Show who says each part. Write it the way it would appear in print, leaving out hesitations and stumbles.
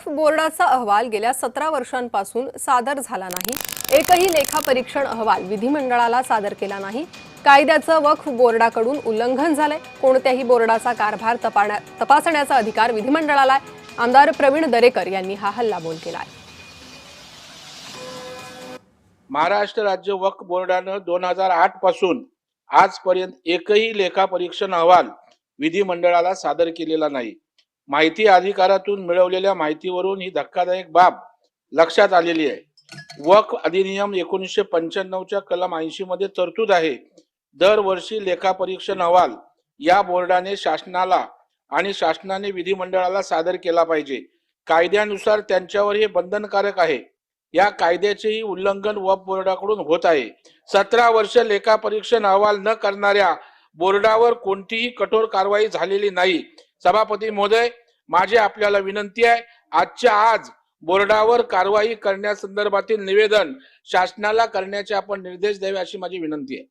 Speaker 1: वक्फ बोर्डाचा अहवाल गेल्या 17 वर्षांपासून सादर झाला नाही। एकही लेखापरीक्षण अहवाल विधिमंडळाला सादर केला नाही। कायद्याचं वक्फ बोर्डाकडून उल्लंघन झालंय। कोणत्याही बोर्डाचा कारभार तपासण्याचा अधिकार विधिमंडळाला आहे। आमदार प्रवीण दरेकर यांनी हा हल्लाबोल केलाय।
Speaker 2: महाराष्ट्र राज्य वक्फ बोर्डानं 2008 पासून आजपर्यंत एकही लेखापरीक्षण अहवाल विधिमंडळाला सादर केलेला नाही। माहिती अधिकारातून मिळवलेल्या माहितीवरून ही धक्कादायक बाब लक्षात आलेली आहे। वक्फ अधिनियम 1995च्या कलम 80 मध्ये तरतूद आहे, दरवर्षी लेखापरीक्षण अहवाल या बोर्डाने शासनाला आणि शासनाने विधिमंडळाला सादर केला पाहिजे। कायद्यानुसार त्यांच्यावर हे बंधनकारक आहे। या कायद्याचेही उल्लंघन वक्फ बोर्डाकडून होत आहे। 17 वर्ष लेखापरीक्षण अहवाल न करणाऱ्या बोर्डावर कोणतीही कठोर कारवाई झालेली नाही। सभापती महोदय, माझी आपल्याला विनंती आहे, आजच्या आज बोर्डावर कारवाई करण्यासंदर्भातील निवेदन शासनाला करण्याचे आपण निर्देश द्यावे अशी माझी विनंती आहे।